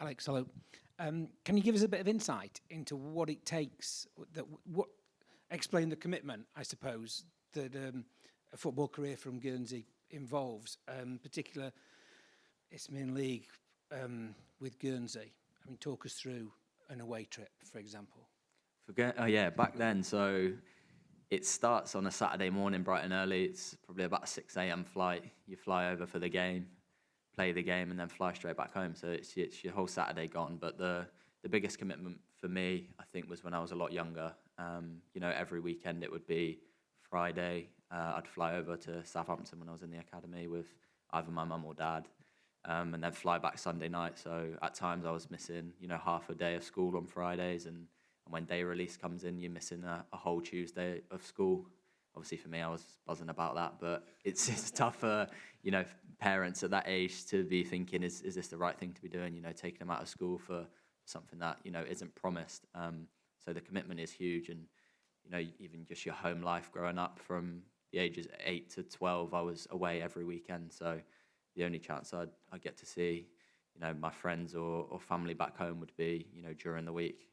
Alex, hello. Can you give us a bit of insight into what it takes, explain the commitment, I suppose, that a football career from Guernsey involves, particular Isthmian League with Guernsey? I mean, talk us through an away trip, for example. Back then, so it starts on a Saturday morning bright and early. It's probably about a 6 a.m. flight. You fly over for the game, play the game, and then fly straight back home. So it's your whole Saturday gone. But the biggest commitment for me, I think, was when I was a lot younger. Every weekend it would be Friday. I'd fly over to Southampton when I was in the academy with either my mum or dad, and then fly back Sunday night. So at times I was missing, half a day of school on Fridays, and when day release comes in, you're missing a whole Tuesday of school. Obviously, for me, I was buzzing about that, but it's tough for parents at that age to be thinking, is this the right thing to be doing? Taking them out of school for something that isn't promised. So the commitment is huge, and even just your home life growing up from the ages 8 to 12, I was away every weekend. So the only chance I'd get to see my friends or family back home would be during the week.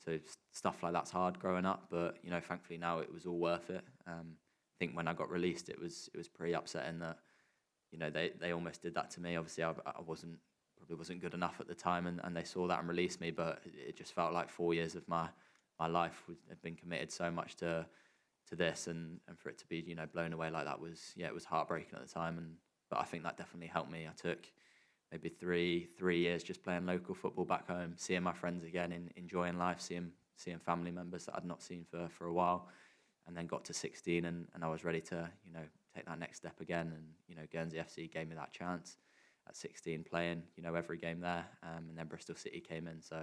So stuff like that's hard growing up, but thankfully now it was all worth it. I think when I got released, it was pretty upsetting that they almost did that to me. Obviously, I probably wasn't good enough at the time, and they saw that and released me. But it just felt like 4 years of my life had been committed so much to this, and for it to be blown away like that was it was heartbreaking at the time. But I think that definitely helped me. I took maybe three years just playing local football back home, seeing my friends again, enjoying life, seeing family members that I'd not seen for a while, and then got to 16 and I was ready to take that next step again. And Guernsey FC gave me that chance at 16, playing every game there, and then Bristol City came in. So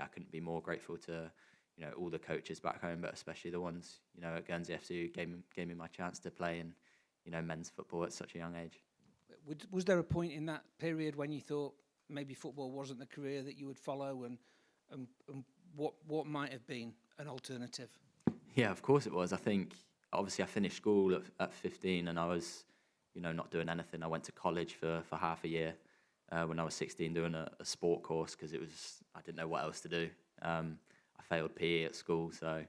I couldn't be more grateful to all the coaches back home, but especially the ones at Guernsey FC who gave me my chance to play in men's football at such a young age. Was there a point in that period when you thought maybe football wasn't the career that you would follow, and what might have been an alternative? Yeah, of course it was. I think obviously I finished school at 15, and I was not doing anything. I went to college for half a year when I was 16, doing a sport course because I didn't know what else to do. I failed PE at school, so I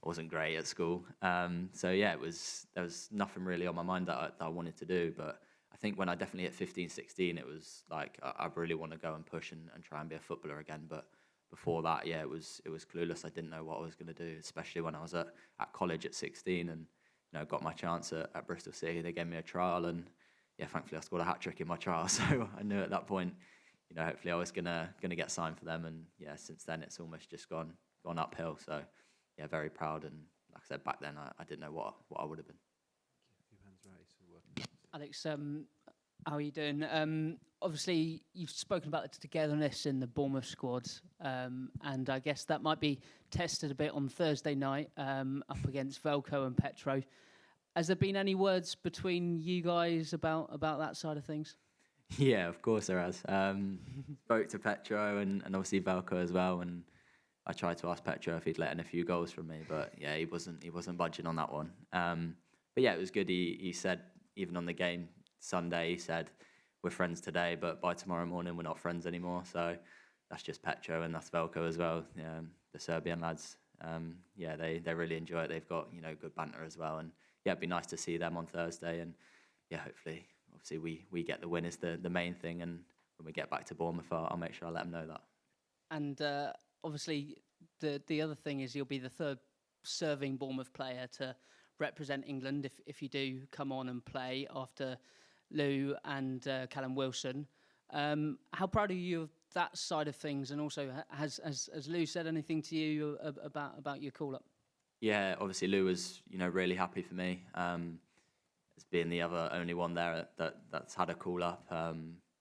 wasn't great at school. There was nothing really on my mind that I wanted to do. But I think when I definitely hit 15, 16, it was like I really want to go and push and try and be a footballer again. But before that, it was clueless. I didn't know what I was going to do, especially when I was at college at 16 and got my chance at Bristol City. They gave me a trial, and thankfully I scored a hat-trick in my trial. So I knew at that point, hopefully I was gonna get signed for them. And since then it's almost just gone uphill. So very proud. And like I said, back then I didn't know what I would have been. Alex, how are you doing? Obviously, you've spoken about the togetherness in the Bournemouth squad, and I guess that might be tested a bit on Thursday night up against Velko and Petro. Has there been any words between you guys about that side of things? Yeah, of course there has. Spoke to Petro and obviously Velko as well, and I tried to ask Petro if he'd let in a few goals from me, but he wasn't budging on that one. But it was good. He said, even on the game Sunday, he said, we're friends today, but by tomorrow morning we're not friends anymore. So that's just Petro, and that's Velko as well. The Serbian lads, they really enjoy it. They've got good banter as well, and it'd be nice to see them on Thursday. And hopefully, obviously we get the win is the main thing. And when we get back to Bournemouth, I'll make sure I let them know that. And obviously, the other thing is you'll be the third serving Bournemouth player to represent England if you do come on and play after Lou and Callum Wilson. How proud are you of that side of things? And also, has Lou said anything to you about your call-up? Yeah, obviously Lou was really happy for me as being the only one there that's had a call-up.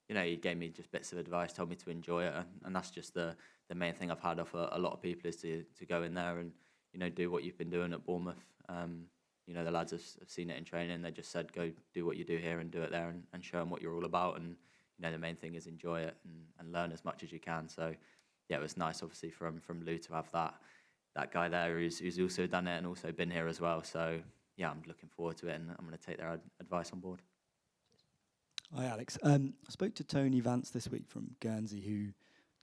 He gave me just bits of advice, told me to enjoy it, and that's just the main thing I've had off a lot of people is to go in there and do what you've been doing at Bournemouth. The lads have seen it in training. They just said, go do what you do here and do it there and show them what you're all about. And, the main thing is enjoy it and learn as much as you can. So, it was nice, obviously, from Lou to have that guy there who's also done it and also been here as well. So, I'm looking forward to it, and I'm going to take their advice on board. Hi, Alex. I spoke to Tony Vance this week from Guernsey, who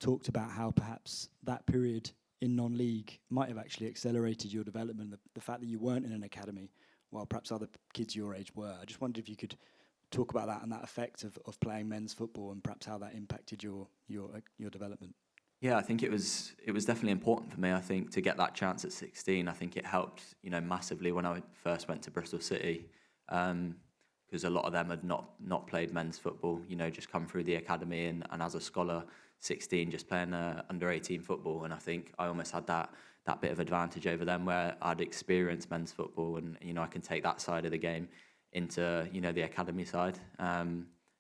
talked about how perhaps that period in non-league might have actually accelerated your development, the fact that you weren't in an academy while perhaps other kids your age were. I just wondered if you could talk about that and that effect of playing men's football and perhaps how that impacted your development. Yeah, I think it was definitely important for me. I think to get that chance at 16, I think it helped, massively when I first went to Bristol City, because a lot of them had not played men's football, just come through the academy and as a scholar, 16, just playing under 18 football. And I think I almost had that bit of advantage over them where I'd experienced men's football and, I can take that side of the game into, the academy side.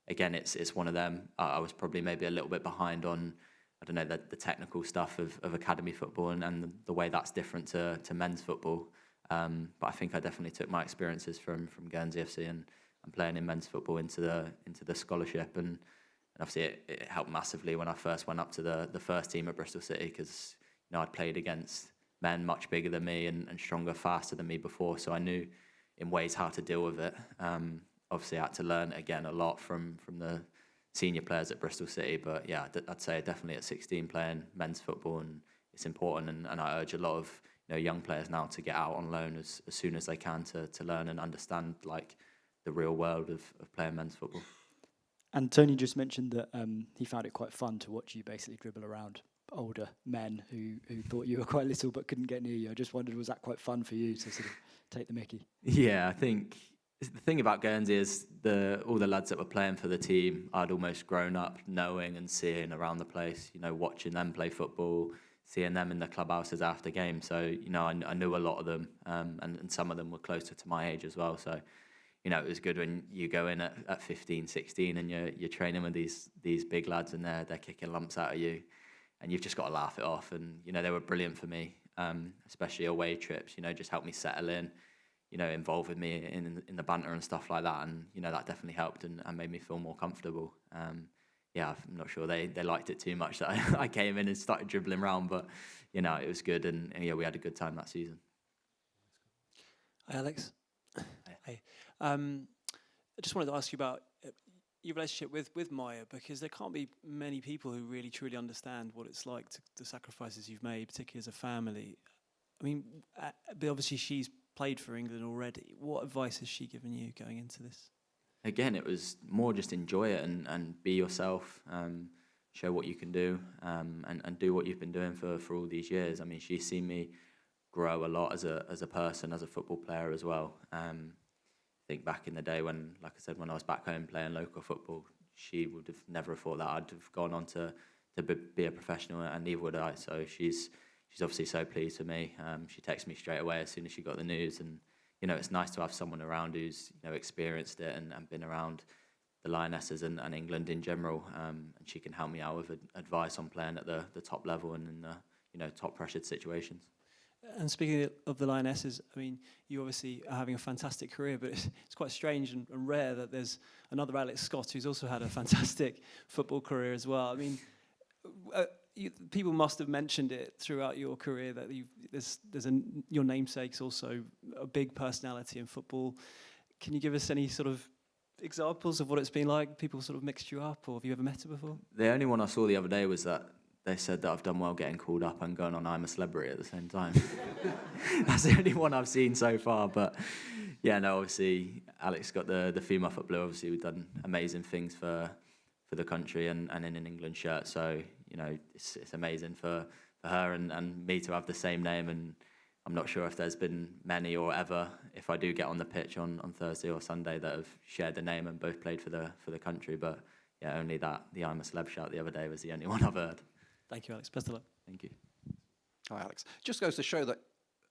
Again, it's one of them. I was probably maybe a little bit behind on, I don't know, the technical stuff of academy football and the way that's different to men's football. But I think I definitely took my experiences from Guernsey FC and playing in men's football into the scholarship. And obviously it helped massively when I first went up to the first team at Bristol City because, I'd played against men much bigger than me and stronger, faster than me before. So I knew in ways how to deal with it. Obviously I had to learn, again, a lot from the senior players at Bristol City, but yeah, I'd say definitely at 16 playing men's football, and it's important, and I urge a lot of young players now to get out on loan as soon as they can to learn and understand like the real world of playing men's football. And Tony just mentioned that he found it quite fun to watch you basically dribble around older men who thought you were quite little but couldn't get near you. I just wondered, was that quite fun for you to sort of take the mickey? Yeah, I think the thing about Guernsey is all the lads that were playing for the team, I'd almost grown up knowing and seeing around the place, watching them play football, seeing them in the clubhouses after games. So, I knew a lot of them, and some of them were closer to my age as well. So, it was good when you go in at 15, 16 and you're training with these big lads and they're kicking lumps out of you and you've just got to laugh it off. And, they were brilliant for me, especially away trips, just helped me settle in. Involved with me in the banter and stuff like that. And, that definitely helped and made me feel more comfortable. I'm not sure they liked it too much that I came in and started dribbling around, but, it was good. And we had a good time that season. Hi, Alex. Hey. I just wanted to ask you about your relationship with Maya, because there can't be many people who really truly understand what it's like, the sacrifices you've made, particularly as a family. I mean, but obviously she's played for England already. What advice has she given you going into this? Again, it was more just enjoy it and be yourself, show what you can do, and do what you've been doing for all these years. I mean, she's seen me grow a lot as a person, as a football player as well. I think back in the day when, like I said, when I was back home playing local football, she would have never thought that I'd have gone on to be a professional, and neither would I. So she's obviously so pleased for me. She texted me straight away as soon as she got the news, and it's nice to have someone around who's experienced it and been around the Lionesses and England in general, and she can help me out with advice on playing at the top level and in the top pressured situations. And speaking of the Lionesses, I mean, you obviously are having a fantastic career, but it's quite strange and rare that there's another Alex Scott who's also had a fantastic football career as well. I mean, people must have mentioned it throughout your career that your namesake's also a big personality in football. Can you give us any sort of examples of what it's been like? People sort of mixed you up, or have you ever met her before? The only one I saw the other day was that they said that I've done well getting called up and going on I'm a Celebrity at the same time. That's the only one I've seen so far. But yeah, no, obviously Alex got the female footballer. Obviously we've done amazing things for the country and in an England shirt. So, it's amazing for her and me to have the same name. And I'm not sure if there's been many or ever, if I do get on the pitch on Thursday or Sunday, that have shared the name and both played for the country. But yeah, only the I'm a Celeb shout the other day was the only one I've heard. Thank you, Alex. Best of luck. Thank you. Hi, Alex. Just goes to show that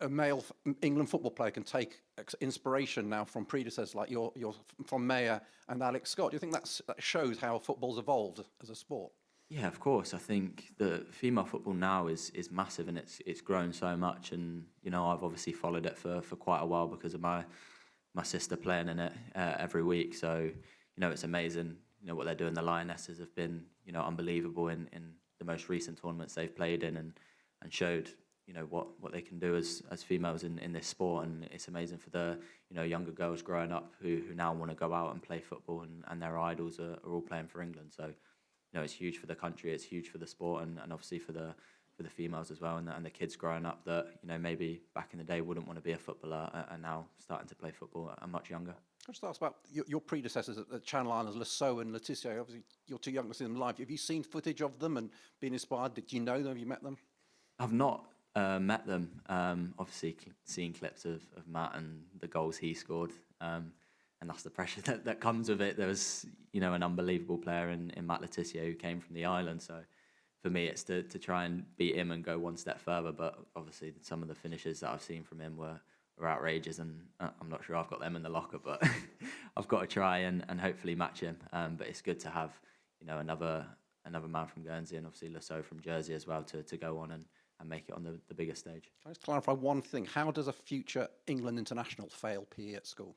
a male England football player can take inspiration now from predecessors like you're from Mayer and Alex Scott. Do you think that shows how football's evolved as a sport? Yeah, of course. I think the female football now is massive and it's grown so much. And I've obviously followed it for quite a while because of my sister playing in it every week. So it's amazing. What they're doing. The Lionesses have been unbelievable in the most recent tournaments they've played in and showed what they can do as females in this sport, and it's amazing for the younger girls growing up who now want to go out and play football, and their idols are all playing for England. So it's huge for the country, it's huge for the sport, and obviously for the females as well, and the kids growing up that maybe back in the day wouldn't want to be a footballer are now starting to play football at much younger. Can I just ask about your predecessors at the Channel Islands, Lasso and Letitia? Obviously, you're too young to see them live. Have you seen footage of them and been inspired? Did you know them? Have you met them? I've not met them. Obviously, seen clips of Matt and the goals he scored, and that's the pressure that comes with it. There was, an unbelievable player in Matt Letitia who came from the island. So for me, it's to try and beat him and go one step further. But obviously, some of the finishes that I've seen from him were outrageous, and I'm not sure I've got them in the locker, but I've got to try and hopefully match him. But it's good to have, another man from Guernsey and obviously Lasso from Jersey as well to go on and make it on the bigger stage. Can I just clarify one thing? How does a future England international fail PE at school?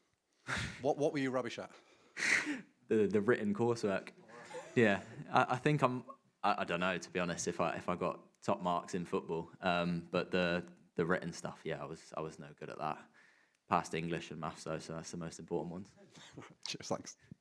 What were you rubbish at? The written coursework. Yeah, I think I don't know, to be honest, if I got top marks in football, but the written stuff, yeah, I was no good at that. Passed English and maths though, so that's the most important ones. Cheers, thanks.